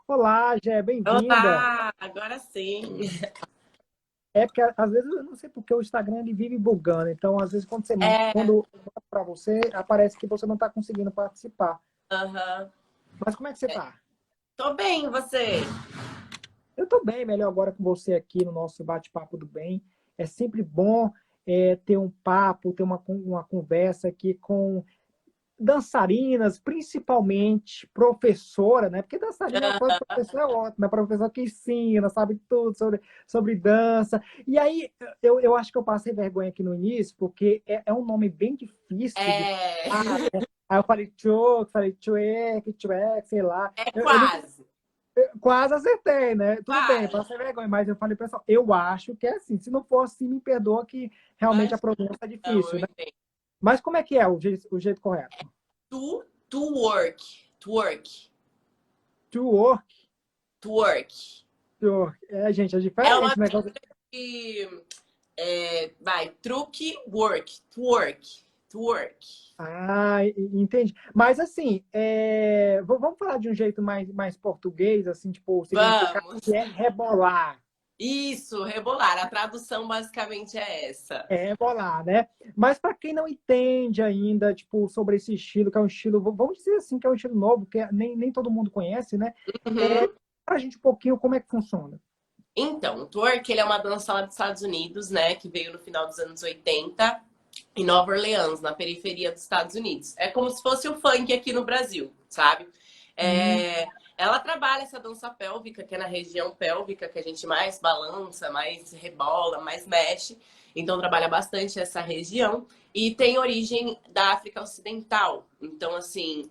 Olá, Gé, bem-vinda. Olá, agora sim. É porque às vezes eu não sei porque o Instagram ele vive bugando. Então, às vezes É, quando para você aparece que você não está conseguindo participar. aham. Mas como é que você está? Tô bem, e você? Eu estou bem, melhor agora com você aqui no nosso bate-papo do bem. É sempre bom ter um papo, ter uma conversa aqui com dançarinas, principalmente professora, né? Porque dançarina, professor é ótimo, né? Professor que ensina, sabe tudo sobre dança. E aí, eu acho que eu passei vergonha aqui no início, porque é um nome bem difícil de É, falar, né? Aí eu falei tchouk, falei tchuek, tchuek, sei lá. é Eu não, quase, quase acertei, né? Tudo bem, quase. passei vergonha, mas eu falei, pessoal, eu acho que é assim. Se não for assim, me perdoa que realmente a Mas pronúncia é não, difícil, eu né? entendo. Mas como é que é o jeito correto? To work, to work, To work. to work. Gente, é É uma diferente o negócio. de, truque, work, to work, to work. Ah, entendi. Mas assim, vamos falar de um jeito mais português, assim, tipo, o significado Vamos. que é rebolar. Isso, rebolar. A tradução basicamente é essa. É rebolar, né? Mas para quem não entende ainda, tipo, sobre esse estilo, que é um estilo, vamos dizer assim, que é um estilo novo, que nem todo mundo conhece, né? É, Uhum. para a gente um pouquinho como é que funciona. Então, o twerk, ele é uma dança lá dos Estados Unidos, né, que veio no final dos anos 80 em Nova Orleans, na periferia dos Estados Unidos. É como se fosse o funk aqui no Brasil, sabe? Hum, Ela trabalha essa dança pélvica, que é na região pélvica que a gente mais balança, mais rebola, mais mexe. Então, trabalha bastante essa região. E tem origem da África Ocidental. Então, assim,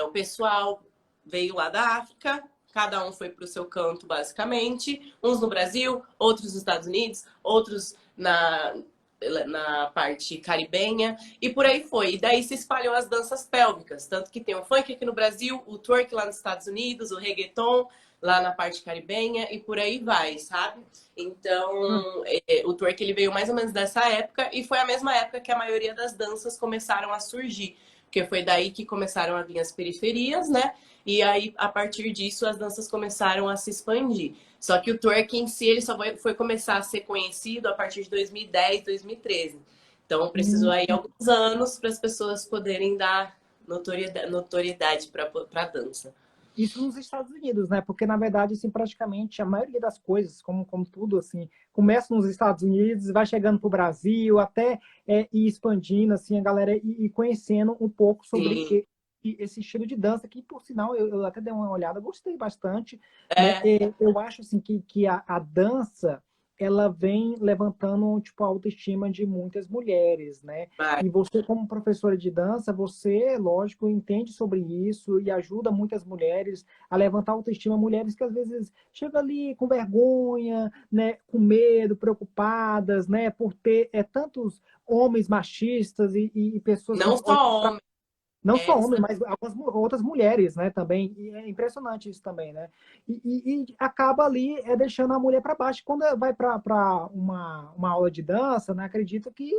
o pessoal veio lá da África, cada um foi para o seu canto, basicamente. Uns no Brasil, outros nos Estados Unidos, outros na parte caribenha, e por aí foi. E daí se espalhou as danças pélvicas, tanto que tem o funk aqui no Brasil, o twerk lá nos Estados Unidos, o reggaeton lá na parte caribenha, e por aí vai, sabe? Então, o twerk ele veio mais ou menos dessa época, e foi a mesma época que a maioria das danças começaram a surgir, porque foi daí que começaram a vir as periferias, né? E aí, a partir disso, as danças começaram a se expandir. Só que o twerk em si, ele só foi começar a ser conhecido a partir de 2010, 2013. Então, precisou hum. aí alguns anos para as pessoas poderem dar notoriedade para a dança. Isso nos Estados Unidos, né? Porque, na verdade, assim, praticamente a maioria das coisas, como tudo, assim, começa nos Estados Unidos, vai chegando para o Brasil, até ir expandindo, assim, a galera ir conhecendo um pouco sobre Sim, esse estilo de dança, que, por sinal, eu até dei uma olhada, gostei bastante, né? é, Eu acho, assim, que a dança, ela vem levantando, tipo, a autoestima de muitas mulheres, né? vai. E você, como professora de dança, você, lógico, entende sobre isso e ajuda muitas mulheres a levantar a autoestima, mulheres que às vezes chegam ali com vergonha, né, com medo, preocupadas, né, por ter tantos homens machistas e pessoas Não que olham só homem, não só mulheres homens, também. mas algumas outras mulheres, né, também. E é impressionante isso também, né? E acaba ali deixando a mulher para baixo. Quando vai para uma aula de dança, né, acredito que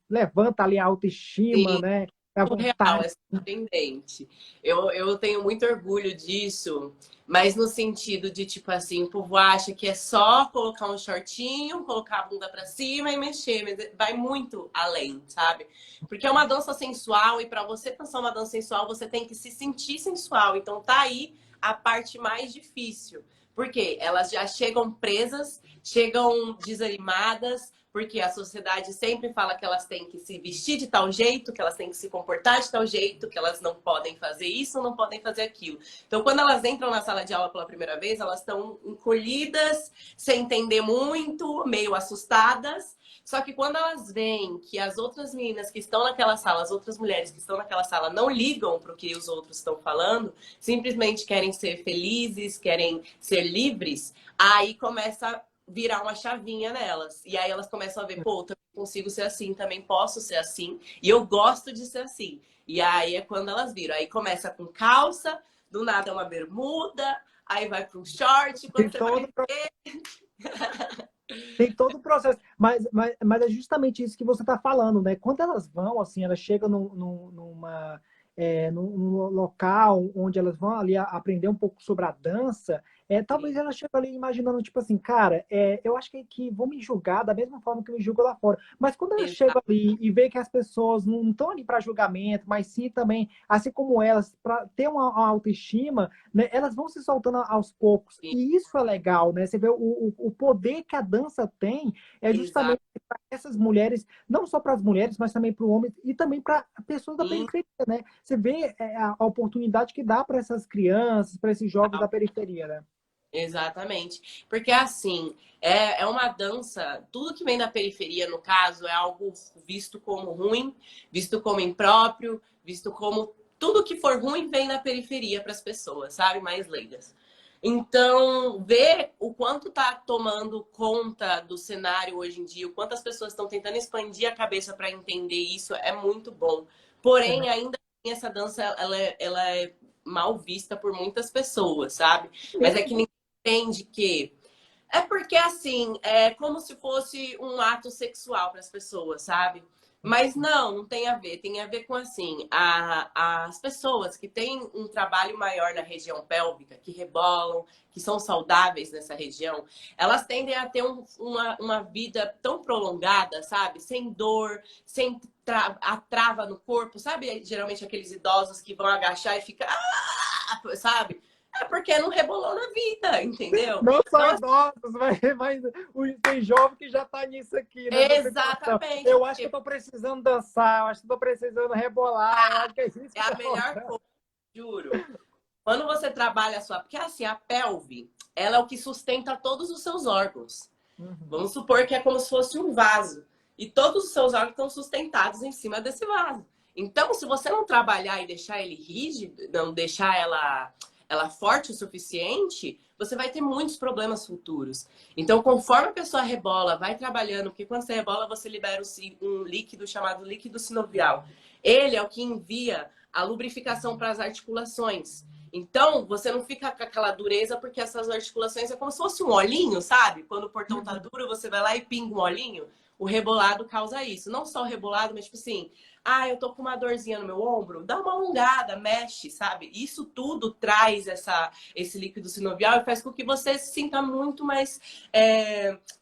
levanta ali a autoestima, né, a Surreal, vontade. é surpreendente. Eu tenho muito orgulho disso, mas no sentido de, tipo assim, o povo acha que é só colocar um shortinho, colocar a bunda pra cima e mexer, mas vai muito além, sabe? Porque é uma dança sensual e para você dançar uma dança sensual, você tem que se sentir sensual. Então tá aí a parte mais difícil. Porque elas já chegam presas, chegam desanimadas, porque a sociedade sempre fala que elas têm que se vestir de tal jeito, que elas têm que se comportar de tal jeito, que elas não podem fazer isso, não podem fazer aquilo. Então, quando elas entram na sala de aula pela primeira vez, elas estão encolhidas, sem entender muito, meio assustadas. Só que quando elas veem que as outras meninas que estão naquela sala, as outras mulheres que estão naquela sala não ligam para o que os outros estão falando, simplesmente querem ser felizes, querem ser livres, aí começa virar uma chavinha nelas. E aí elas começam a ver, pô, eu também consigo ser assim, também posso ser assim, e eu gosto de ser assim. E aí é quando elas viram. Aí começa com calça, do nada é uma bermuda, aí vai para um short, Tem quando você vai todo ver. Tem todo o processo, mas é justamente isso que você está falando, né? Quando elas vão, assim, elas chegam numa. no local onde elas vão ali aprender um pouco sobre a dança, talvez elas cheguem ali imaginando, tipo assim, cara, eu acho que vão me julgar da mesma forma que me julgam lá fora. Mas quando elas chegam ali e vê que as pessoas não estão ali para julgamento, mas sim também, assim como elas, para ter uma autoestima, né, elas vão se soltando aos poucos. E isso é legal, né? Você vê o poder que a dança tem é Exato. justamente para essas mulheres, não só para as mulheres, mas também para o homem e também para pessoas da Sim. periferia, né? Você vê a oportunidade que dá para essas crianças, para esses jovens da periferia, né? Exatamente. Porque assim, é uma dança, tudo que vem da periferia, no caso, é algo visto como ruim, visto como impróprio, visto como tudo que for ruim vem da periferia para as pessoas, sabe? Mais leigas. Então, ver o quanto tá tomando conta do cenário hoje em dia, o quanto as pessoas estão tentando expandir a cabeça para entender isso é muito bom. Porém, ainda assim, essa dança ela é mal vista por muitas pessoas, sabe? Mas é que ninguém entende que é porque assim, é como se fosse um ato sexual para as pessoas, sabe? Mas não tem a ver. Tem a ver com assim, as pessoas que têm um trabalho maior na região pélvica, que rebolam, que são saudáveis nessa região, elas tendem a ter uma vida tão prolongada, sabe? Sem dor, sem a trava no corpo, sabe? Geralmente aqueles idosos que vão agachar e fica, sabe? É porque não rebolou na vida, entendeu? Não só Então, idosos, mas tem jovem que já está nisso aqui, né? Nessa situação. exatamente, Eu acho que eu porque estou precisando dançar, eu acho que estou precisando rebolar, eu acho que é isso que é a está melhor faltando. coisa, juro. Quando você trabalha a sua... Porque assim, a pelve, ela é o que sustenta todos os seus órgãos. Uhum. Vamos supor que é como se fosse um vaso. E todos os seus órgãos estão sustentados em cima desse vaso. Então, se você não trabalhar e deixar ele rígido, não deixar ela forte o suficiente, você vai ter muitos problemas futuros. Então, conforme a pessoa rebola, vai trabalhando, porque quando você rebola, você libera um líquido chamado líquido sinovial. Ele é o que envia a lubrificação para as articulações. Então, você não fica com aquela dureza, porque essas articulações é como se fosse um olhinho, sabe? Quando o portão tá duro, você vai lá e pinga um olhinho. O rebolado causa isso. Não só o rebolado, mas tipo assim, eu tô com uma dorzinha no meu ombro, dá uma alongada, mexe, sabe? Isso tudo traz esse líquido sinovial e faz com que você se sinta muito mais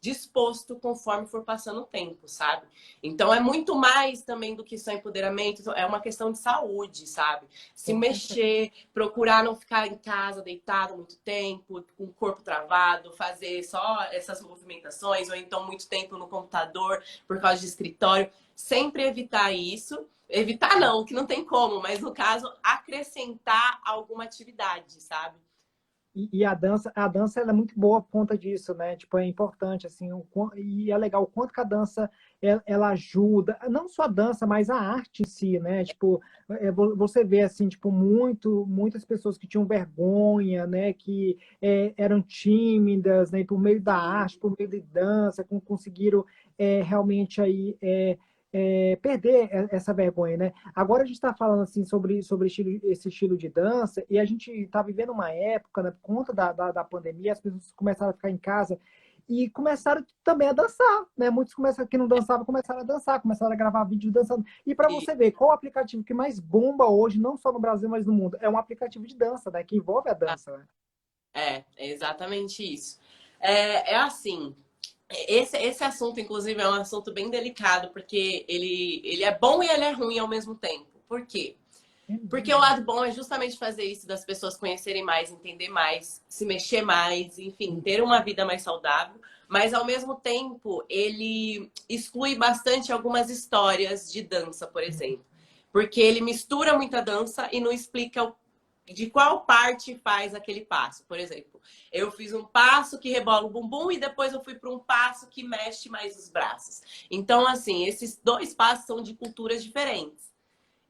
disposto conforme for passando o tempo, sabe? Então é muito mais também do que só empoderamento, é uma questão de saúde, sabe? Se Com certeza. mexer, procurar não ficar em casa deitado muito tempo, com o corpo travado, fazer só essas movimentações, ou então muito tempo no computador por causa de escritório. Sempre evitar isso. Evitar não, que não tem como, mas no caso, acrescentar alguma atividade, sabe? E a dança ela é muito boa por conta disso, né? Tipo, é importante, assim, e é legal o quanto que a dança ela ajuda, não só a dança, mas a arte em si, né? Tipo, você vê, assim, tipo, muitas pessoas que tinham vergonha, né? Que eram tímidas, né? E por meio da arte, por meio de dança, conseguiram realmente aí perder essa vergonha, né? Agora a gente está falando assim sobre esse estilo de dança e a gente está vivendo uma época, né, por conta da pandemia, as pessoas começaram a ficar em casa e começaram também a dançar, né? Muitos que não dançavam começaram a dançar, começaram a gravar vídeos dançando. E para E você ver, qual o aplicativo que mais bomba hoje, não só no Brasil, mas no mundo? É um aplicativo de dança, né? Que envolve a dança, né? é exatamente isso. É assim, esse assunto, inclusive, é um assunto bem delicado, porque ele é bom e ele é ruim ao mesmo tempo. Por quê? Porque o Uhum. lado bom é justamente fazer isso, das pessoas conhecerem mais, entender mais, se mexer mais, enfim, ter uma vida mais saudável. Mas, ao mesmo tempo, ele exclui bastante algumas histórias de dança, por exemplo. Porque ele mistura muita dança e não explica de qual parte faz aquele passo. Por exemplo, eu fiz um passo que rebola o bumbum e depois eu fui para um passo que mexe mais os braços. Então, assim, esses dois passos são de culturas diferentes.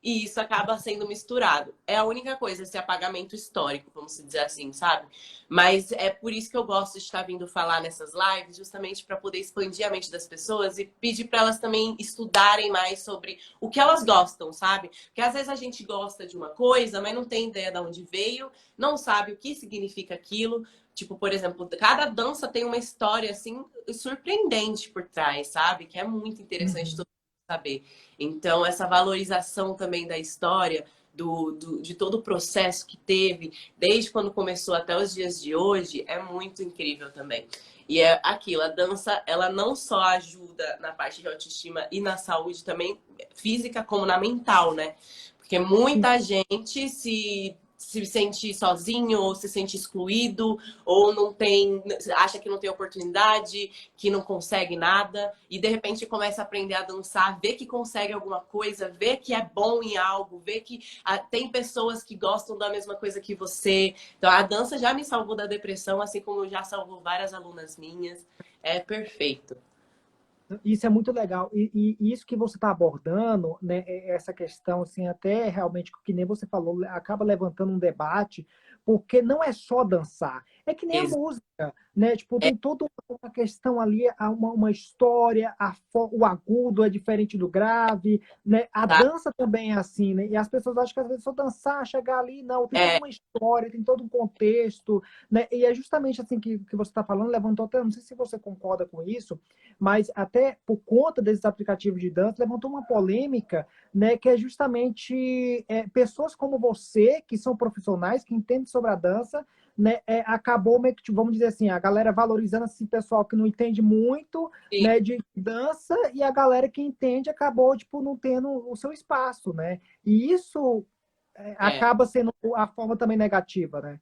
E isso acaba sendo misturado. É a única coisa, esse apagamento histórico, vamos dizer assim, sabe? Mas é por isso que eu gosto de estar vindo falar nessas lives, justamente para poder expandir a mente das pessoas e pedir para elas também estudarem mais sobre o que elas gostam, sabe? Porque às vezes a gente gosta de uma coisa, mas não tem ideia de onde veio, não sabe o que significa aquilo. Tipo, por exemplo, cada dança tem uma história assim surpreendente por trás, sabe? Que é muito interessante Uhum. saber. Então, essa valorização também da história de todo o processo que teve, desde quando começou até os dias de hoje, é muito incrível também. E é aquilo, a dança, ela não só ajuda na parte de autoestima e na saúde também física, como na mental, né? Porque muita gente se sente sozinho, ou se sente excluído, ou não tem, acha que não tem oportunidade, que não consegue nada, e de repente começa a aprender a dançar, vê que consegue alguma coisa, vê que é bom em algo, vê que tem pessoas que gostam da mesma coisa que você. Então a dança já me salvou da depressão, assim como já salvou várias alunas minhas. É perfeito. Isso é muito legal. E isso que você está abordando, né, essa questão, assim, até realmente, que nem você falou, acaba levantando um debate, porque não é só dançar, é que nem a música, né? Tipo, tem toda uma questão ali, uma história, o agudo é diferente do grave, né? A dança também é assim, né? E as pessoas acham que às vezes só dançar, chegar ali, não, tem toda uma história, tem todo um contexto, né? E é justamente assim que você está falando, levantou até, não sei se você concorda com isso, mas até por conta desses aplicativos de dança, levantou uma polêmica, né, que é justamente pessoas como você, que são profissionais, que entendem sobre a dança, né, acabou meio que, vamos dizer assim, a galera valorizando esse pessoal que não entende muito, né, de dança, e a galera que entende acabou, tipo, não tendo o seu espaço, né? E isso acaba sendo a forma também negativa, né?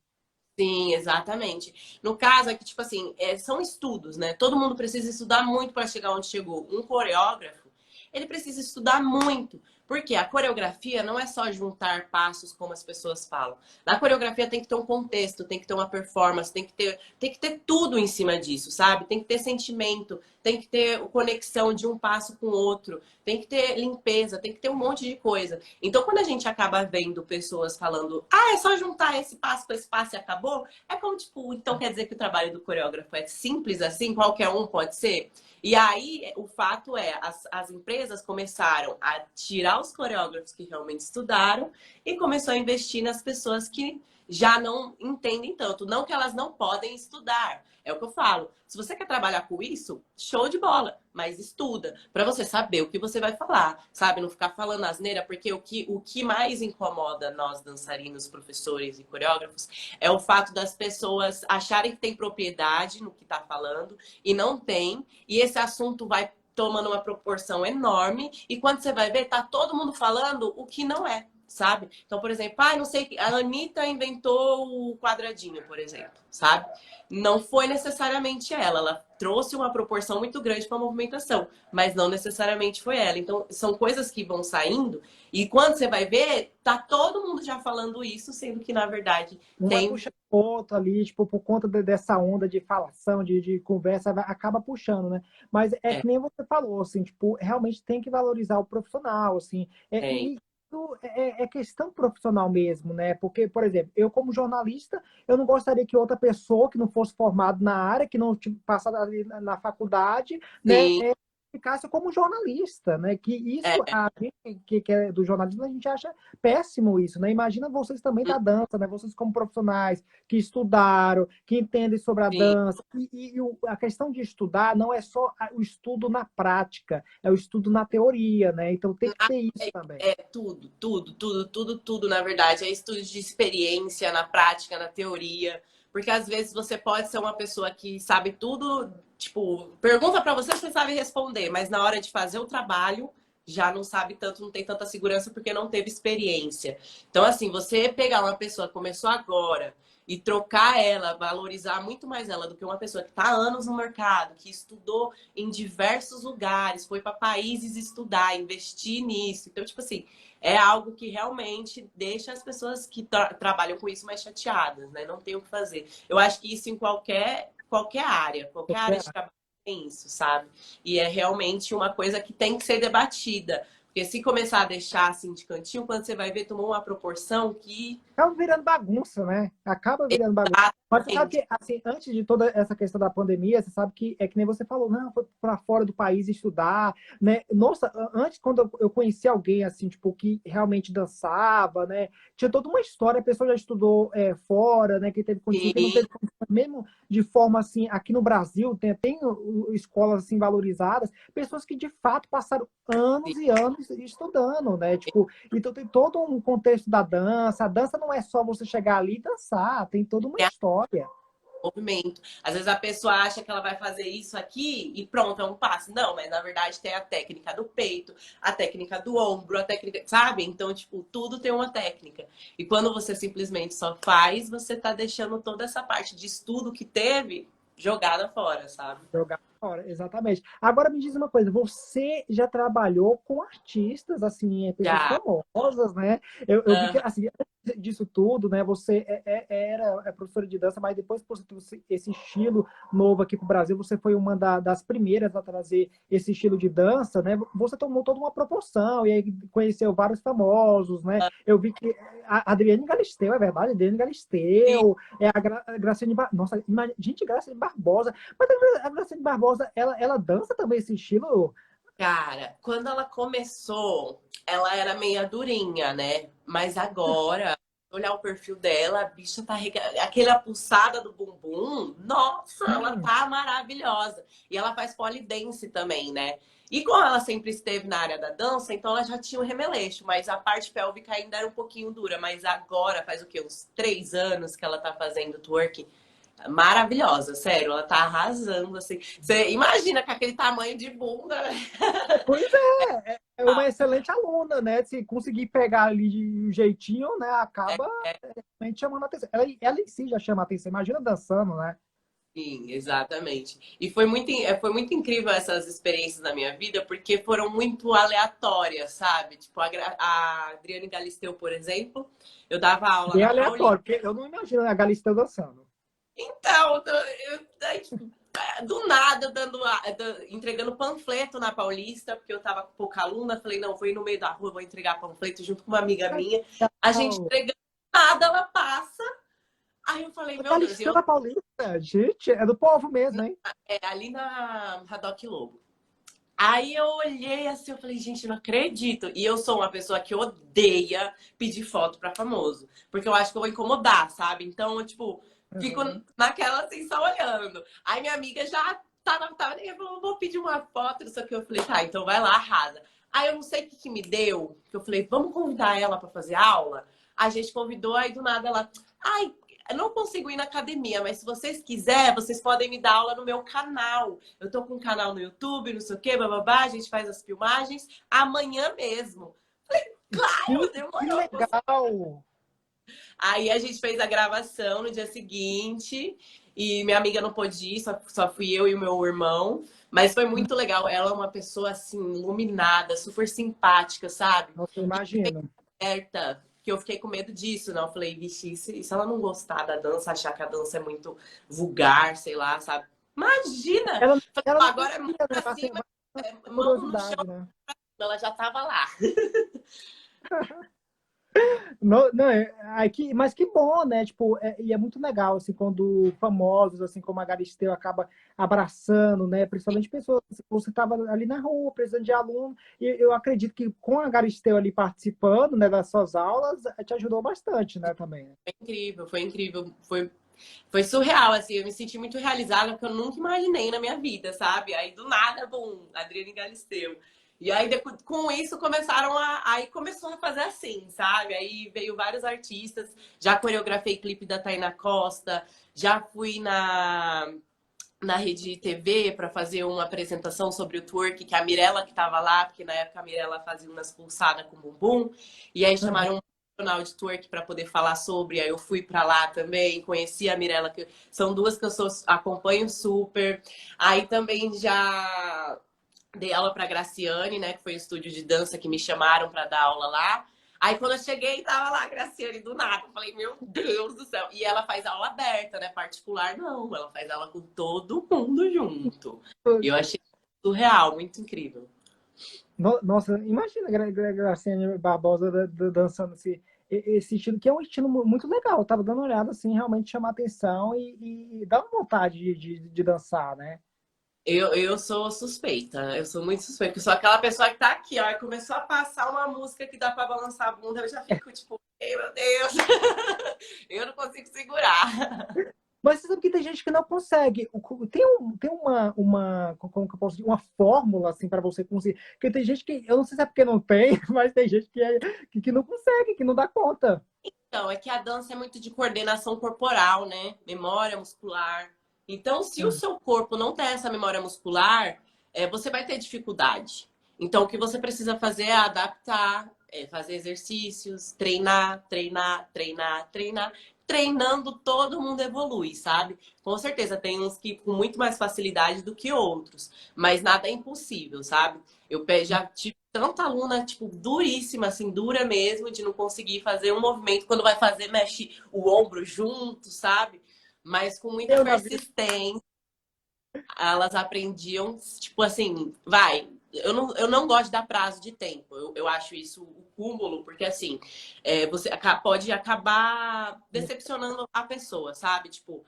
Sim, exatamente. No caso aqui, tipo assim, são estudos, né? Todo mundo precisa estudar muito para chegar onde chegou. Um coreógrafo, ele precisa estudar muito. Porque a coreografia não é só juntar passos, como as pessoas falam. Na coreografia tem que ter um contexto, tem que ter uma performance, tem que ter tudo em cima disso, sabe? Tem que ter sentimento, tem que ter conexão de um passo com o outro, tem que ter limpeza, tem que ter um monte de coisa. Então, quando a gente acaba vendo pessoas falando, é só juntar esse passo com esse passo e acabou, é como, tipo, então quer dizer que o trabalho do coreógrafo é simples assim, qualquer um pode ser? E aí, o fato é, as empresas começaram a tirar os coreógrafos que realmente estudaram e começou a investir nas pessoas que já não entendem tanto. Não que elas não podem estudar. É o que eu falo. Se você quer trabalhar com isso, show de bola. Mas estuda, para você saber o que você vai falar, sabe? Não ficar falando asneira, porque o que mais incomoda nós dançarinos, professores e coreógrafos é o fato das pessoas acharem que tem propriedade no que tá falando e não tem, e esse assunto vai tomando uma proporção enorme, e quando você vai ver, tá todo mundo falando o que não é, sabe? Então, por exemplo, não sei, a Anitta inventou o quadradinho, por exemplo, sabe? Não foi necessariamente ela trouxe uma proporção muito grande para a movimentação, mas não necessariamente foi ela. Então, são coisas que vão saindo, e quando você vai ver, tá todo mundo já falando isso, sendo que, na verdade, Uma puxa outro ali, tipo, por conta dessa onda de falação, de conversa, acaba puxando, né? Mas é que nem você falou, assim, tipo, realmente tem que valorizar o profissional, assim. E isso é questão profissional mesmo, né? Porque, por exemplo, eu como jornalista, eu não gostaria que outra pessoa que não fosse formada na área, que não passasse ali na faculdade, né? Sim. Ficasse como jornalista, né? Que isso, a gente que é do jornalismo, a gente acha péssimo isso, né? Imagina vocês também da dança, né? Vocês como profissionais que estudaram, que entendem sobre a Sim. dança. A questão de estudar não é só o estudo na prática, é o estudo na teoria, né? Então tem que ter isso também. É tudo, na verdade. É estudo de experiência, na prática, na teoria. Porque às vezes você pode ser uma pessoa que sabe tudo, tipo, pergunta pra você, você sabe responder, mas na hora de fazer o trabalho, já não sabe tanto, não tem tanta segurança porque não teve experiência. Então, assim, você pegar uma pessoa que começou agora e trocar ela, valorizar muito mais ela do que uma pessoa que está há anos no mercado, que estudou em diversos lugares, foi para países estudar, investir nisso. Então, tipo assim, é algo que realmente deixa as pessoas que trabalham com isso mais chateadas, né? Não tem o que fazer. Eu acho que isso em qualquer área de trabalho tem isso, sabe? E é realmente uma coisa que tem que ser debatida. Porque se começar a deixar assim de cantinho, quando você vai ver, tomou uma proporção que Acaba virando bagunça, né? Acaba virando bagunça. Mas você sabe que, assim, antes de toda essa questão da pandemia, você sabe que é que nem você falou, não, foi para fora do país estudar, né? Nossa, antes, quando eu conheci alguém, assim, tipo, que realmente dançava, né? Tinha toda uma história, a pessoa já estudou fora, né? Quem teve condição, quem não Sim, teve condição, mesmo de forma, assim, aqui no Brasil, tem escolas, assim, valorizadas, pessoas que, de fato, passaram anos sim. e anos estudando, né? Tipo, então tem todo um contexto da dança, a dança não é só você chegar ali e dançar, tem toda uma história. Movimento. Às vezes a pessoa acha que ela vai fazer isso aqui e pronto, é um passo. Não, mas na verdade tem a técnica do peito, a técnica do ombro, a técnica, sabe? Então, tipo, tudo tem uma técnica. E quando você simplesmente só faz, você tá deixando toda essa parte de estudo que teve jogada fora, sabe? Jogar fora, exatamente. Agora me diz uma coisa, você já trabalhou com artistas, assim, pessoas Já. famosas, né? Eu vi que, Aham. assim, antes disso tudo, né, você era professora de dança, mas depois que você trouxe esse estilo novo aqui para o Brasil, você foi uma das primeiras a trazer esse estilo de dança, né? Você tomou toda uma proporção e aí conheceu vários famosos, né? Eu vi que a Adriane Galisteu, é verdade? Adriane Sim. Galisteu, a Graciane Nossa, gente, Graciane Barbosa. Mas a Graciane Barbosa, ela dança também esse estilo? Cara, quando ela começou, ela era meia durinha, né? Mas agora, olhar o perfil dela, a bicha tá aquela pulsada do bumbum, nossa, ela Hum, tá maravilhosa. E ela faz pole dance também, né? E como ela sempre esteve na área da dança, então ela já tinha um remeleixo, mas a parte pélvica ainda era um pouquinho dura. Mas agora, faz o quê? Uns 3 anos que ela tá fazendo twerk maravilhosa, sério, ela tá arrasando, assim. Você imagina com aquele tamanho de bunda, né? pois é uma excelente aluna, né? Se conseguir pegar ali de um jeitinho, né? Acaba realmente chamando a atenção. Ela em si já chama a atenção, imagina dançando, né? Sim, exatamente. E foi muito incrível essas experiências na minha vida, porque foram muito aleatórias, sabe? Tipo, a Adriane Galisteu, por exemplo, eu dava aula Bem na Paulista. aleatório, porque eu não imagino a Galisteu dançando. Então, tipo, do nada, entregando panfleto na Paulista, porque eu tava com pouca aluna, falei, não, vou ir no meio da rua, vou entregar panfleto junto com uma amiga minha. A gente Legal. entregando nada, ela passa. Aí eu falei, meu Deus, Galisteu eu da Paulista, gente, é do povo mesmo, hein? ali na Haddock Lobo. Aí eu olhei assim, eu falei, gente, não acredito. E eu sou uma pessoa que odeia pedir foto pra famoso. Porque eu acho que eu vou incomodar, sabe? Então, eu, tipo, fico Uhum. naquela assim, só olhando. Aí minha amiga já tava nem falou, vou pedir uma foto, não sei o que. Eu falei, tá, então vai lá, arrasa. Aí eu não sei o que me deu, que eu falei, vamos convidar ela pra fazer aula? A gente convidou, aí do nada ela, ai, eu não consigo ir na academia, mas se vocês quiserem, vocês podem me dar aula no meu canal. Eu tô com um canal no YouTube, não sei o quê, bababá, a gente faz as filmagens amanhã mesmo. Falei, claro, Que demorou. legal! Aí a gente fez a gravação no dia seguinte e minha amiga não pôde ir, só fui eu e o meu irmão. Mas foi muito legal. Ela é uma pessoa assim, iluminada, super simpática, sabe? Nossa, eu imagino. Certa, que eu fiquei com medo disso, não. Eu falei, vixe, e se ela não gostar da dança, achar que a dança é muito vulgar, sei lá, sabe? Imagina! Ela, Falei, ela "Ó, não agora é mão conhecia, né? pra cima, A mão no chão, curiosidade, né? ela já tava lá. Não, não, mas que bom, né? Tipo, e é muito legal, assim, quando famosos, assim, como a Galisteu, acaba abraçando, né? Principalmente pessoas, você estava ali na rua, precisando de aluno, e eu acredito que com a Galisteu ali participando, né, das suas aulas, te ajudou bastante, né, também. Né? Foi incrível, foi surreal, assim, eu me senti muito realizada, porque eu nunca imaginei na minha vida, sabe? Aí do nada, bum, Adriane Galisteu. E aí com isso aí começou a fazer assim, sabe? Aí veio vários artistas, já coreografei clipe da Taina Costa, já fui na Rede TV para fazer uma apresentação sobre o twerk, que a Mirella que estava lá, porque na época a Mirella fazia umas pulsadas com bumbum, e aí Uhum. chamaram um profissional de twerk para poder falar sobre, aí eu fui para lá também, conheci a Mirella, que são duas que acompanho super. Aí também já dei aula para Graciane, né, que foi o estúdio de dança que me chamaram para dar aula lá. Aí quando eu cheguei, tava lá a Graciane do nada. Eu falei, meu Deus do céu. E ela faz aula aberta, né? Particular, não. Ela faz aula com todo mundo junto. E eu achei surreal, muito incrível. Nossa, imagina a Graciane Barbosa dançando esse estilo que é um estilo muito legal. Eu tava dando uma olhada, assim, realmente chama atenção e dá uma vontade de dançar, né? Eu sou suspeita, eu sou muito suspeita. Eu sou aquela pessoa que tá aqui, ó, e começou a passar uma música que dá pra balançar a bunda, eu já fico tipo, "Ei, meu Deus, eu não consigo segurar." Mas você sabe que tem gente que não consegue. Tem como que eu posso dizer? Uma fórmula, assim, para você conseguir. Porque tem gente que, eu não sei se é porque não tem, mas tem gente que não consegue, que não dá conta. Então, é que a dança é muito de coordenação corporal, né? Memória muscular. Então, se o seu corpo não tem essa memória muscular, você vai ter dificuldade. Então, o que você precisa fazer é adaptar, fazer exercícios, treinar, treinar, treinar, treinar. Treinando, todo mundo evolui, sabe? Com certeza, tem uns que com muito mais facilidade do que outros, mas nada é impossível, sabe? Já tive tanta aluna, tipo, duríssima, assim, dura mesmo, de não conseguir fazer um movimento. Quando vai fazer, mexe o ombro junto, sabe? Mas com muita Eu na vida. persistência, elas aprendiam, tipo assim, vai. Eu não gosto de dar prazo de tempo. Eu acho isso o cúmulo, porque assim, você pode acabar decepcionando a pessoa, sabe? Tipo,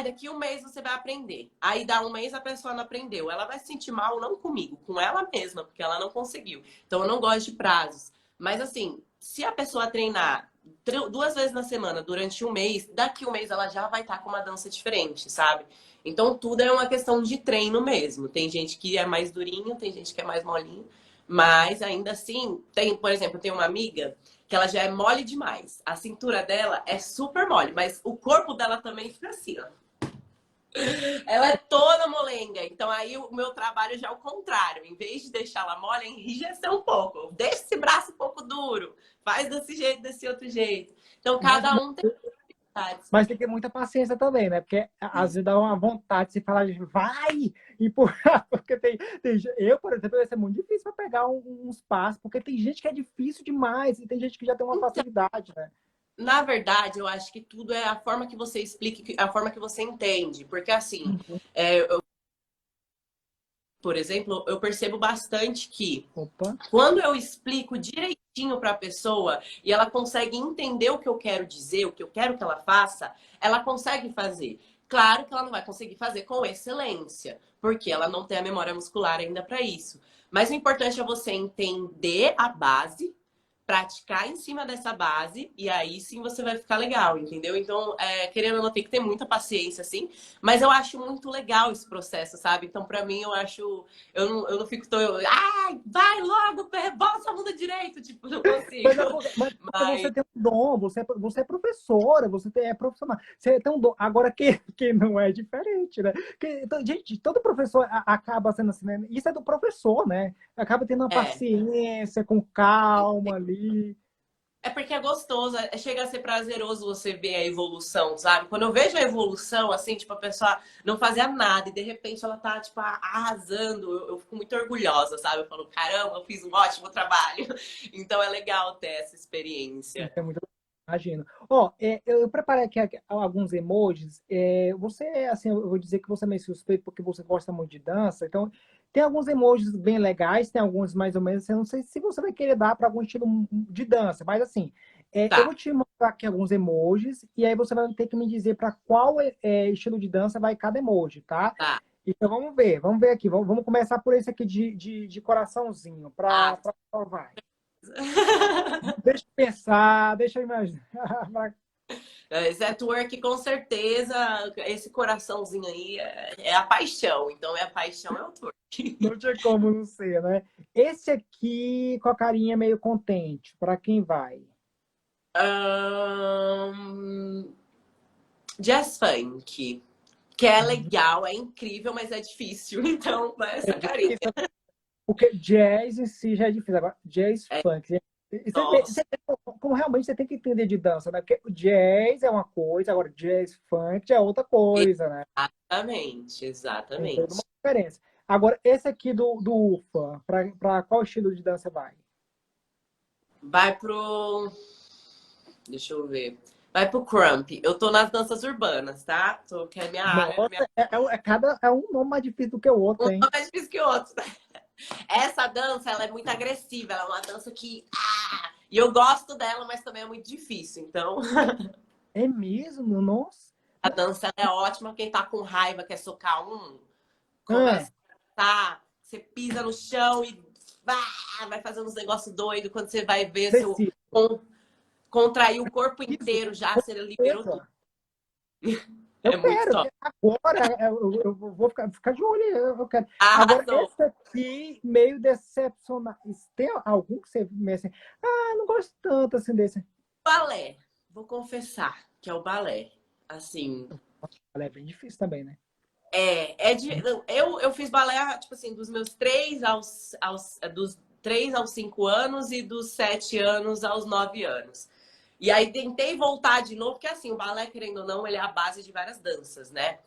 daqui um mês você vai aprender. Aí dá um mês a pessoa não aprendeu. Ela vai se sentir mal, não comigo, com ela mesma, porque ela não conseguiu. Então eu não gosto de prazos. Mas assim, se a pessoa treinar 2 vezes na semana durante um mês, daqui um mês ela já vai estar com uma dança diferente, sabe? Então tudo é uma questão de treino mesmo. Tem gente que é mais durinho, tem gente que é mais molinho, mas ainda assim, por exemplo, tem uma amiga que ela já é mole demais. A cintura dela é super mole, mas o corpo dela também fica assim, ó. Ela é toda molenga. Então aí o meu trabalho já é o contrário. Em vez de deixar ela mole, é enrijecer um pouco. Deixa esse braço um pouco duro. Faz desse jeito, desse outro jeito. Então Mas, cada um tem vontades. mas tem que ter muita paciência também, né? Porque às vezes dá uma vontade de você falar, vai! Empurrar, porque eu, por exemplo, vai ser muito difícil para pegar uns passos, porque tem gente que é difícil demais e tem gente que já tem uma facilidade, né? Na verdade, eu acho que tudo é a forma que você explica, a forma que você entende. Porque, assim, Uhum. por exemplo, eu percebo bastante que Opa. quando eu explico direitinho para a pessoa e ela consegue entender o que eu quero dizer, o que eu quero que ela faça, ela consegue fazer. Claro que ela não vai conseguir fazer com excelência, porque ela não tem a memória muscular ainda para isso. Mas o importante é você entender a base, praticar em cima dessa base e aí sim você vai ficar legal, entendeu? Então, querendo ou não, tem que ter muita paciência, assim, mas eu acho muito legal esse processo, sabe? Então, pra mim, eu não fico tão, vai logo, rebola essa bunda direito, tipo, não consigo. Mas porque Mas você tem um dom, você é professora, é profissional, você tem um dom. Agora, quem não é diferente, né? Então, gente, todo professor acaba sendo assim, né? Isso é do professor, né? Acaba tendo uma é. paciência, com calma ali. É porque é gostoso, chega a ser prazeroso você ver a evolução, sabe? Quando eu vejo a evolução, assim, tipo, a pessoa não fazia nada e de repente ela tá, tipo, arrasando, eu fico muito orgulhosa, sabe? Eu falo, caramba, eu fiz um ótimo trabalho. Então é legal ter essa experiência. É muito. Imagino. Ó, eu preparei aqui alguns emojis. Você, assim, eu vou dizer que você é meio suspeito porque você gosta muito de dança. Então, tem alguns emojis bem legais, tem alguns mais ou menos. Eu não sei se você vai querer dar para algum estilo de dança, mas assim, eu Tá, vou te mostrar aqui alguns emojis e aí você vai ter que me dizer para qual estilo de dança vai cada emoji, tá? tá. Então, vamos ver aqui. Vamos começar por esse aqui de coraçãozinho, Ah, para vai. Deixa eu pensar, deixa eu imaginar. Zé Twerk, com certeza, esse coraçãozinho aí é a paixão. Então, a paixão é o twerk. Não tinha como não ser, né? Esse aqui com a carinha meio contente, para quem vai? Ahn, Jazz funk, que é Uhum. legal, é incrível, mas é difícil. Então, vai É essa carinha. difícil, porque jazz em si já é difícil. Agora, jazz É, funk. nossa, Como realmente você tem que entender de dança, né? Porque o jazz é uma coisa, agora jazz funk já é outra coisa, né? exatamente, Tem toda uma exatamente. diferença. Agora, esse aqui do UFA, para qual estilo de dança vai? Vai pro. Deixa eu ver. Vai pro Crump. Eu tô nas danças urbanas, tá? Que é minha área. Nossa, é um nome mais difícil do que o Um outro, hein? mais difícil que o outro. Essa dança, ela é muito agressiva. Ela é uma dança que E eu gosto dela, mas também é muito difícil. Então, É mesmo? Nossa. a dança é ótima. Quem tá com raiva, quer socar um, Ah, começa a tá, você pisa no chão e vai fazendo uns negócios doidos. Quando você vai ver, seu preciso. contrair o corpo Isso, inteiro já, com você liberou tudo. certeza. Eu É muito quero, top. agora eu vou ficar de olho, eu quero. Agora, Arrasou. esse aqui, meio decepcionado. Tem algum que você meio assim, não gosto tanto assim desse. Balé. Vou confessar que é o balé. Assim, Ela é bem difícil também, né? eu fiz balé, tipo assim, dos meus 3 aos 5 anos e dos 7 anos aos 9 anos. E aí tentei voltar de novo, porque assim, o balé, querendo ou não, ele é a base de várias danças, né?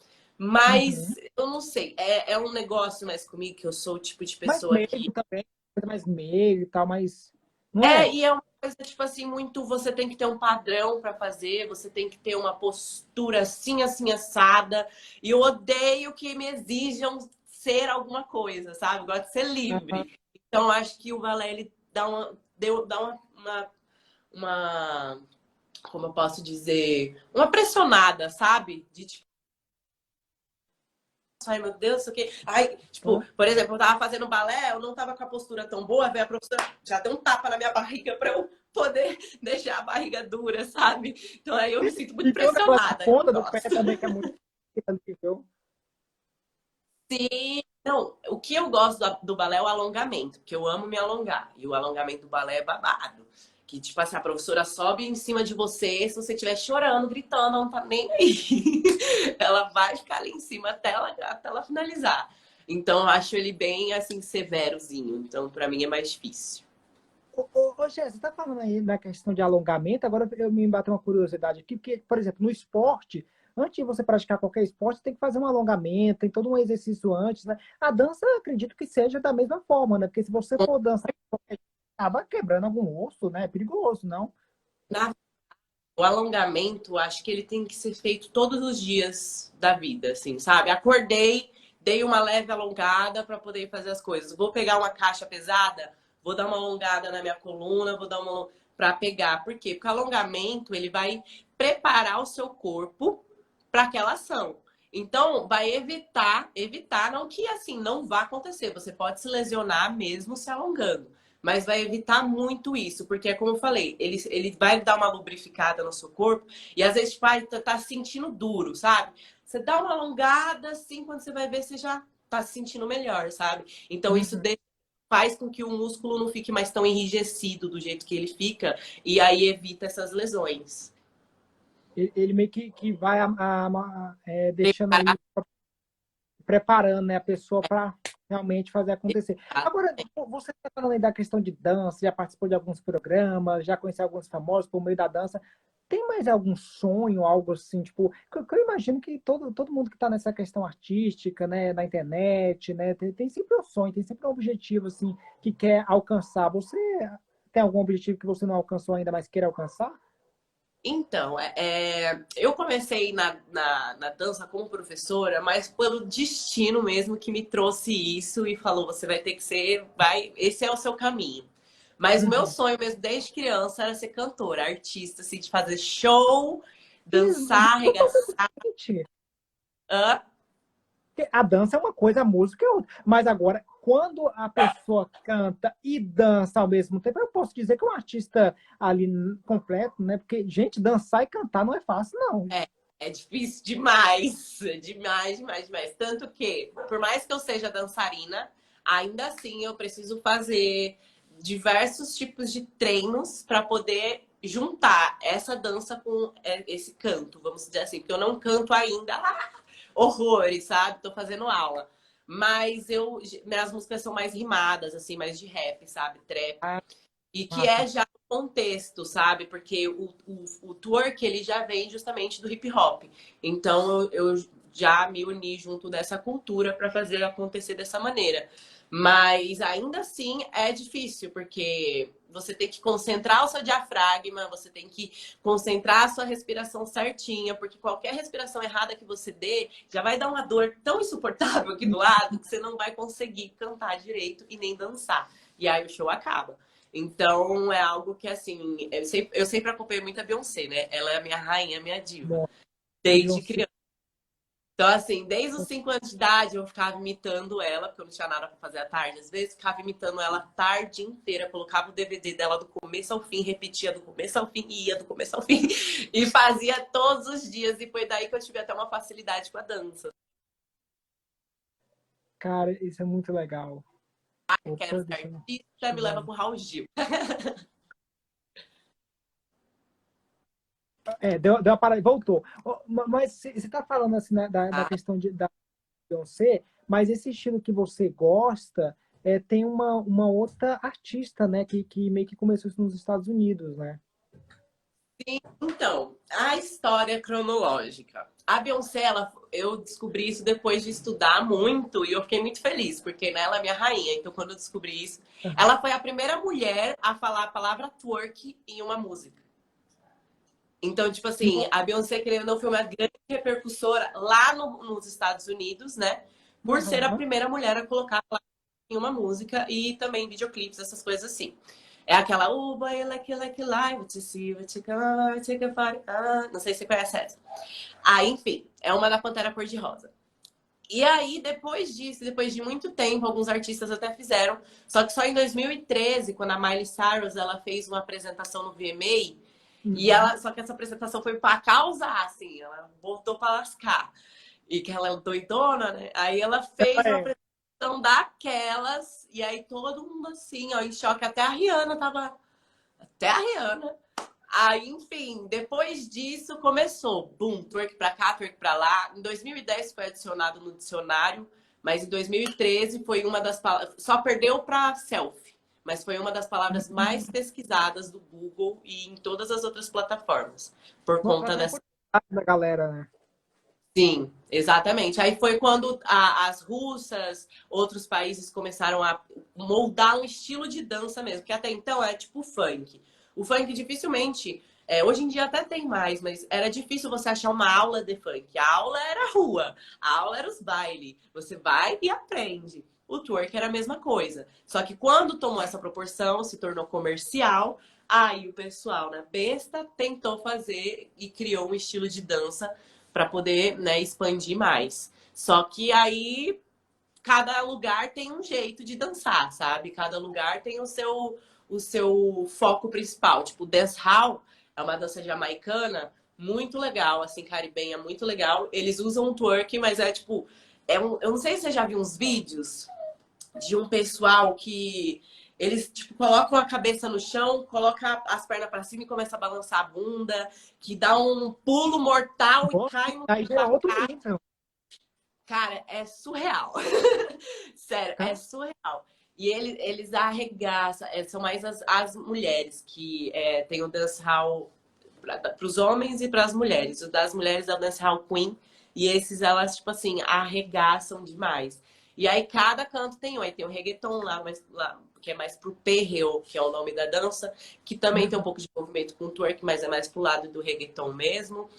Uhum. Mas eu não sei, é um negócio mais comigo, que eu sou o tipo de Mais pessoa que meigo também, coisa mais meio e tal, mas não é? e é uma coisa, tipo assim, muito. Você tem que ter um padrão para fazer, você tem que ter uma postura assim, assim, assada. E eu odeio que me exijam ser alguma coisa, sabe? Eu gosto de ser Aham. livre. Então, eu acho que o balé, ele dá uma, como eu posso dizer, uma pressionada, sabe? De tipo, ai meu Deus, isso aqui. Ai, tipo, por exemplo, eu tava fazendo balé, eu não tava com a postura tão boa, veio a professora já deu um tapa na minha barriga pra eu poder deixar a barriga dura, sabe? Então aí eu me sinto muito E tem o negócio da pressionada, eu não ponta do pé gosto. também, que é muito difícil, viu? Sim, não, o que eu gosto do balé é o alongamento, porque eu amo me alongar. E o alongamento do balé é babado. Que, tipo assim, a professora sobe em cima de você, se você estiver chorando, gritando, não tá nem aí. Ela vai ficar ali em cima até ela finalizar. Então, eu acho ele bem, assim, severozinho. Então, pra mim é mais difícil. Ô, Gé, você está falando aí da questão de alongamento, agora eu me bateu uma curiosidade aqui, porque, por exemplo, no esporte, antes de você praticar qualquer esporte, você tem que fazer um alongamento, tem todo um exercício antes, né? A dança, eu acredito que seja da mesma forma, né? Porque se você for dançar, acaba quebrando algum osso, né? É perigoso, não? Na- O alongamento, acho que ele tem que ser feito todos os dias da vida, assim, sabe? Acordei, dei uma leve alongada para poder fazer as coisas. Vou pegar uma caixa pesada, vou dar uma alongada na minha coluna, vou dar uma para pegar. Por quê? Porque o alongamento, ele vai preparar o seu corpo para aquela ação. Então, vai evitar, não que assim não vá acontecer. Você pode se lesionar mesmo se alongando. Mas vai evitar muito isso, porque é como eu falei, ele vai dar uma lubrificada no seu corpo e às vezes, tipo, tá se sentindo duro, sabe? Você dá uma alongada, assim, quando você vai ver, você já tá se sentindo melhor, sabe? Então, isso Uhum. faz com que o músculo não fique mais tão enrijecido do jeito que ele fica e aí evita essas lesões. Ele meio que vai deixando ali, preparando, né, a pessoa para realmente fazer acontecer. Agora, você está falando aí da questão de dança, já participou de alguns programas, já conheceu alguns famosos por meio da dança. Tem mais algum sonho, algo assim, tipo, que eu imagino que todo mundo que está nessa questão artística, né, na internet, né, tem sempre um sonho, tem sempre um objetivo, assim, que quer alcançar. Você tem algum objetivo que você não alcançou ainda, mas queira alcançar? Então, eu comecei na dança como professora, mas pelo destino mesmo que me trouxe isso e falou: você vai ter que ser, esse é o seu caminho. Mas o meu Uhum. sonho mesmo desde criança era ser cantora, artista, assim, de fazer show, E dançar, totalmente arregaçar. diferente. Hã? Porque a dança é uma coisa, a música é outra. Mas agora, quando a pessoa canta e dança ao mesmo tempo, eu posso dizer que é um artista ali completo, né? Porque, gente, dançar e cantar não é fácil, não. É difícil demais, demais, demais, demais. Tanto que, por mais que eu seja dançarina, ainda assim eu preciso fazer diversos tipos de treinos para poder juntar essa dança com esse canto, vamos dizer assim, porque eu não canto ainda horrores, sabe? Tô fazendo aula. Mas minhas músicas são mais rimadas, assim, mais de rap, sabe? Trap. Ah, E que massa. é já o contexto, sabe? Porque o twerk, ele já vem justamente do hip hop. Então, eu já me uni junto dessa cultura para fazer acontecer dessa maneira. Mas, ainda assim, é difícil, porque você tem que concentrar o seu diafragma, você tem que concentrar a sua respiração certinha, porque qualquer respiração errada que você dê já vai dar uma dor tão insuportável aqui do lado que você não vai conseguir cantar direito e nem dançar. E aí o show acaba. Então, é algo que, assim, eu sempre acompanhei muito a Beyoncé, né? Ela é a minha rainha, a minha diva, Bom, a desde Beyoncé. criança. Então, assim, desde os 5 anos de idade, eu ficava imitando ela, porque eu não tinha nada pra fazer à tarde. Às vezes, ficava imitando ela a tarde inteira. Colocava o DVD dela do começo ao fim, repetia do começo ao fim, e ia do começo ao fim. E fazia todos os dias. E foi daí que eu tive até uma facilidade com a dança. Cara, isso é muito legal. Quero Opa, ser deixa eu... artista, me leva pro Raul Gil. Deu uma parada e voltou. Mas você está falando assim da questão da Beyoncé, mas esse estilo que você gosta tem uma outra artista, né, que meio que começou isso nos Estados Unidos, né? Sim, então, a história cronológica. A Beyoncé, eu descobri isso depois de estudar muito e eu fiquei muito feliz, porque né, ela é minha rainha. Então, quando eu descobri isso, ela foi a primeira mulher a falar a palavra twerk em uma música. Então, tipo assim, a Beyoncé, querendo ou não, foi uma grande repercussora lá nos Estados Unidos, né? Por ser a Uhum. primeira mulher a colocar em uma música e também videoclipes, essas coisas assim. É aquela boy, like what you see, what you come, take a party. Não sei se você conhece essa. Ah, enfim, é uma da Pantera Cor-de-Rosa. E aí, depois disso, depois de muito tempo, alguns artistas até fizeram. Só que só em 2013, quando a Miley Cyrus ela fez uma apresentação no VMA, e Uhum. ela, só que essa apresentação foi para causar, assim, ela botou para lascar. E que ela é doidona, né? Aí ela fez uma É. apresentação daquelas, e aí todo mundo assim, ó, em choque. Até a Rihanna tava. Até a Rihanna. Aí, enfim, depois disso começou. Boom, twerk pra cá, twerk pra lá. Em 2010 foi adicionado no dicionário, mas em 2013 foi uma das palavras. Só perdeu pra selfie, mas foi uma das palavras mais pesquisadas do Google e em todas as outras plataformas. Por conta Uma dessa. quantidade da galera, né? Sim, exatamente. Aí foi quando as russas, outros países começaram a moldar um estilo de dança mesmo, que até então é tipo funk. O funk dificilmente, hoje em dia até tem mais, mas era difícil você achar uma aula de funk. A aula era a rua, a aula era os bailes. Você vai e aprende. O twerk era a mesma coisa. Só que quando tomou essa proporção, se tornou comercial, aí o pessoal na besta tentou fazer e criou um estilo de dança para poder, né, expandir mais. Só que aí cada lugar tem um jeito de dançar, sabe? Cada lugar tem o seu foco principal. Tipo, o dancehall é uma dança jamaicana muito legal, assim, caribenha, muito legal. Eles usam o twerk, mas é tipo, eu não sei se você já viu uns vídeos de um pessoal que eles tipo colocam a cabeça no chão, coloca as pernas para cima e começa a balançar a bunda, que dá um pulo mortal e Nossa, cai no aí já é outro abacate. nível. Cara, é surreal. Sério, é Cara, surreal. E eles arregaçam, são mais as mulheres que tem o dancehall para os homens e para as mulheres. O das mulheres é o dancehall queen. E esses, elas, tipo assim, arregaçam demais. E aí, cada canto tem um. Aí tem o reggaeton lá, que é mais pro perreo, que é o nome da dança. Que também tem um pouco de movimento com twerk, mas é mais pro lado do reggaeton mesmo.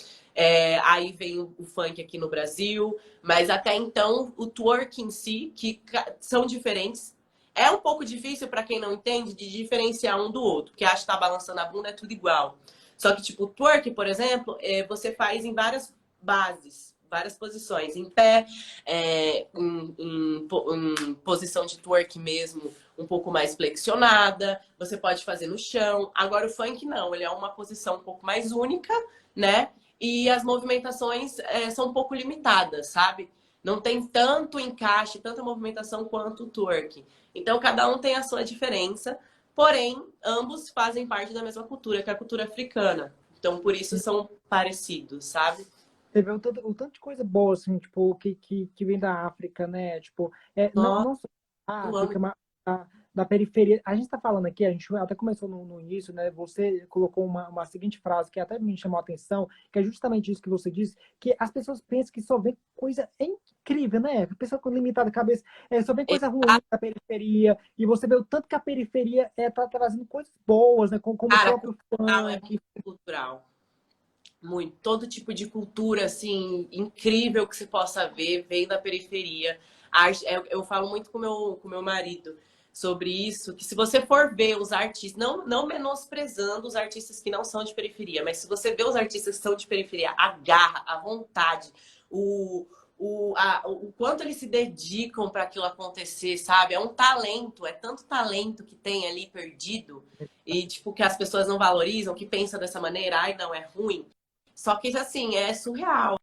Aí vem o funk aqui no Brasil. Mas até então, o twerk em si, que são diferentes. É um pouco difícil para quem não entende de diferenciar um do outro. Porque acha que tá balançando a bunda, é tudo igual. Só que, tipo, o twerk, por exemplo, você faz em várias bases, várias posições. Em pé, em posição de twerk mesmo, um pouco mais flexionada. Você pode fazer no chão. Agora, o funk não, ele é uma posição um pouco mais única, né? E as movimentações são um pouco limitadas, sabe? Não tem tanto encaixe, tanta movimentação quanto o twerk. Então, cada um tem a sua diferença. Porém, ambos fazem parte da mesma cultura, que é a cultura africana. Então, por isso são parecidos, sabe? você vê o tanto de coisa boa, assim, tipo, que vem da África, né? Tipo, não, Nossa, não só da eu amo. África, mas da periferia. A gente está falando aqui, a gente até começou no início, né? Você colocou uma seguinte frase que até me chamou a atenção, que é justamente isso que você disse, que as pessoas pensam que só vê coisa incrível, né? A pessoa com limitada cabeça, só vê coisa ruim Exato, da periferia, e você vê o tanto que a periferia tá trazendo coisas boas, né? Como o cara, próprio cultural é funk. muito cultural. Muito. Todo tipo de cultura, assim, incrível que se possa ver, vem da periferia. Eu falo muito com meu marido. sobre isso, que se você for ver os artistas, não menosprezando os artistas que não são de periferia, mas se você vê os artistas que são de periferia, a garra, a vontade, o quanto eles se dedicam para aquilo acontecer, sabe? É um talento, é tanto talento que tem ali perdido e, tipo, que as pessoas não valorizam, que pensam dessa maneira, ai, não, é ruim. Só que, assim, é surreal.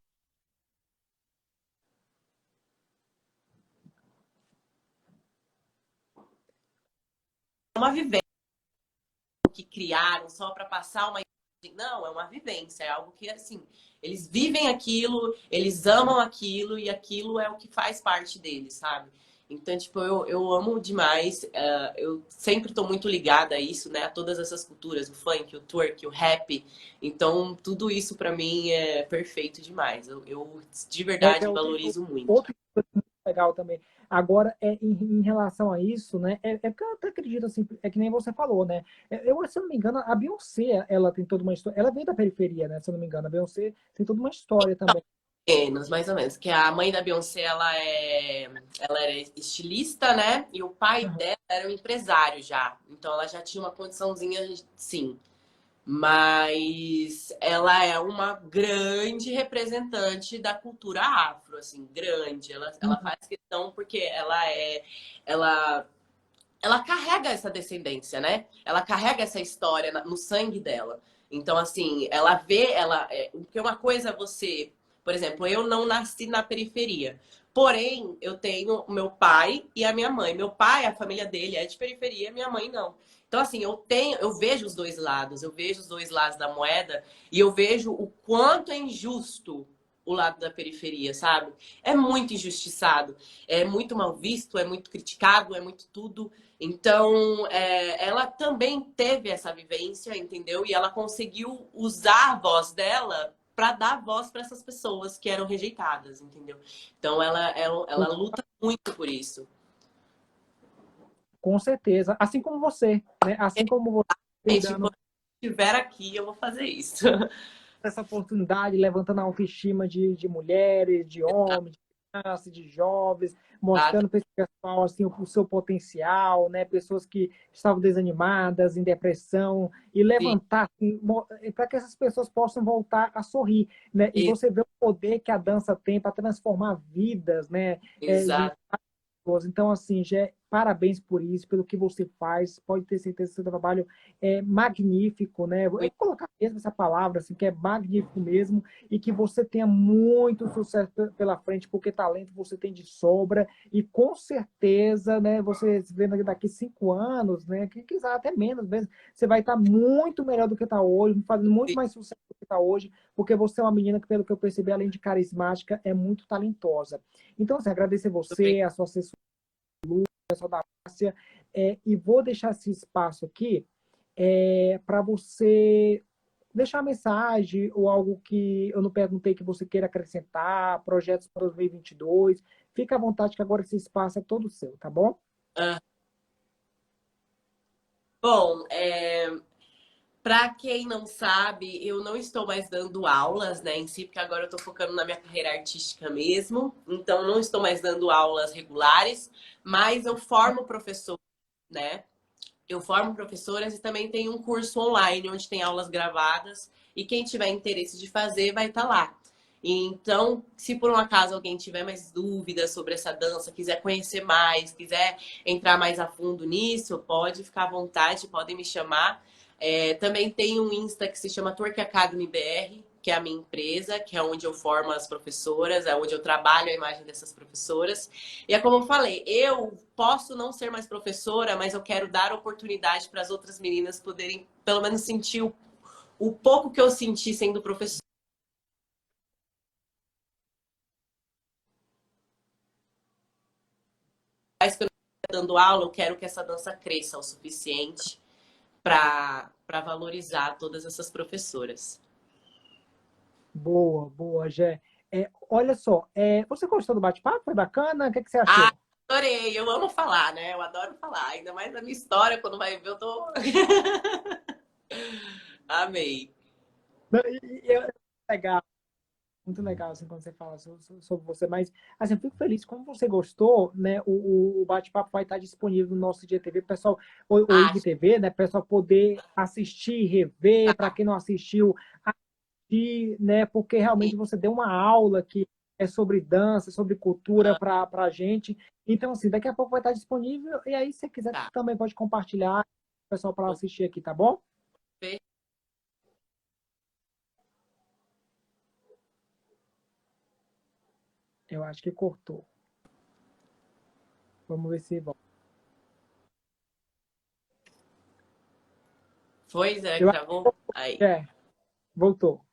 É uma vivência que criaram só para passar uma... Não, é uma vivência, é algo que, assim, eles vivem aquilo, eles amam aquilo e aquilo é o que faz parte deles, sabe? Então, tipo, eu amo demais, eu sempre tô muito ligada a isso, né? A todas essas culturas, o funk, o twerk, o rap. Então, tudo isso pra mim é perfeito demais. Eu de verdade valorizo muito. Outro legal também. Agora, em relação a isso, né? Porque eu até acredito assim, é que nem você falou, né? Se eu não me engano, a Beyoncé, ela tem toda uma história. Ela veio da periferia, né? Se eu não me engano, a Beyoncé tem toda uma história também. Menos, mais ou menos. Que a mãe da Beyoncé, ela era estilista, né? E o pai Uhum. dela era um empresário já. Então ela já tinha uma condiçãozinha, sim. Mas ela é uma grande representante da cultura afro, assim, grande. Ela faz questão porque ela, ela carrega essa descendência, né? Ela carrega essa história no sangue dela. Então, assim, ela vê, porque uma coisa é você, por exemplo, eu não nasci na periferia. Porém, eu tenho o meu pai e a minha mãe. Meu pai, a família dele é de periferia, minha mãe não. Então, assim, eu vejo os dois lados, eu vejo os dois lados da moeda e eu vejo o quanto é injusto o lado da periferia, sabe? É muito injustiçado, é muito mal visto, é muito criticado, é muito tudo. Então, ela também teve essa vivência, entendeu? E ela conseguiu usar a voz dela para dar voz para essas pessoas que eram rejeitadas, entendeu? Então, ela luta muito por isso. Com certeza. Assim como você, né? Assim como você vem Gente, dando quando estiver aqui, eu vou fazer isso. essa oportunidade, levantando a autoestima de mulheres, de homens, de crianças, de jovens, mostrando para esse pessoal assim, o seu potencial, né? Pessoas que estavam desanimadas, em depressão, e Sim, levantar assim, para que essas pessoas possam voltar a sorrir, né? E você vê o poder que a dança tem para transformar vidas, né? De exato. pessoas. Então, assim, Gé, parabéns por isso, pelo que você faz. Pode ter certeza que seu trabalho é magnífico, né? Eu vou colocar mesmo essa palavra, assim, que é magnífico mesmo, e que você tenha muito sucesso pela frente, porque talento você tem de sobra, e com certeza, né, você vendo daqui 5 anos, né, que quiser até menos mesmo, você vai estar muito melhor do que está hoje, fazendo muito mais sucesso do que está hoje, porque você é uma menina que, pelo que eu percebi, além de carismática, é muito talentosa. Então, assim, agradecer você, a sua assessoria, pessoal da Márcia, e vou deixar esse espaço aqui para você deixar mensagem ou algo que eu não perguntei que você queira acrescentar, projetos para 2022. Fica à vontade que agora esse espaço é todo seu, tá bom? Bom, para quem não sabe, eu não estou mais dando aulas, né, em si, porque agora eu estou focando na minha carreira artística mesmo. Então, não estou mais dando aulas regulares, mas eu formo professor, né? Eu formo professoras e também tenho um curso online onde tem aulas gravadas e quem tiver interesse de fazer vai estar lá. Então, se por um acaso alguém tiver mais dúvidas sobre essa dança, quiser conhecer mais, quiser entrar mais a fundo nisso, pode ficar à vontade, podem me chamar. Também tem um Insta que se chama Twerk Academy BR, que é a minha empresa, que é onde eu formo as professoras, é onde eu trabalho a imagem dessas professoras. E é como eu falei, eu posso não ser mais professora, mas eu quero dar oportunidade para as outras meninas poderem, pelo menos, sentir o pouco que eu senti sendo professora. Mas que eu não estou dando aula, eu quero que essa dança cresça o suficiente para valorizar todas essas professoras. Boa, boa, Gé. Olha só, você gostou do bate-papo? Foi bacana? O que, que você Ah, achou? adorei, eu amo falar, né? Eu adoro falar, ainda mais a minha história, quando vai ver, eu tô. Amei. Legal. muito legal assim, quando você fala sobre você, mas assim, eu fico feliz como você gostou, né? O bate-papo vai estar disponível no nosso IGTV, pessoal, o Acho IGTV, né? Pessoal poder assistir, rever, que para quem não assistiu, assistir, né? Porque realmente você deu uma aula que é sobre dança, sobre cultura tá. para a gente. Então, assim, daqui a pouco vai estar disponível, e aí, se você quiser, Tá. também pode compartilhar o pessoal para assistir aqui, tá bom? Eu acho que cortou. Vamos ver se volta. Foi, será que Eu acho travou? Aí. que voltou.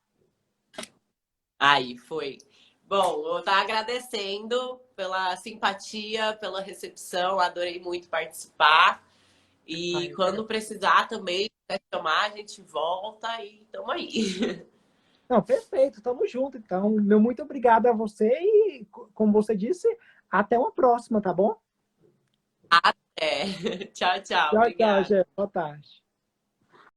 Aí, foi. Bom, eu estou agradecendo pela simpatia, pela recepção, adorei muito participar. Ah, E eu quero. quando precisar também, quiser chamar, a gente volta e tamo aí. Não, perfeito, tamo junto. Então, meu muito obrigado a você e, como você disse, até uma próxima, tá bom? É. Tchau, tchau. Tchau, tchau, Obrigada. Gé. Boa tarde.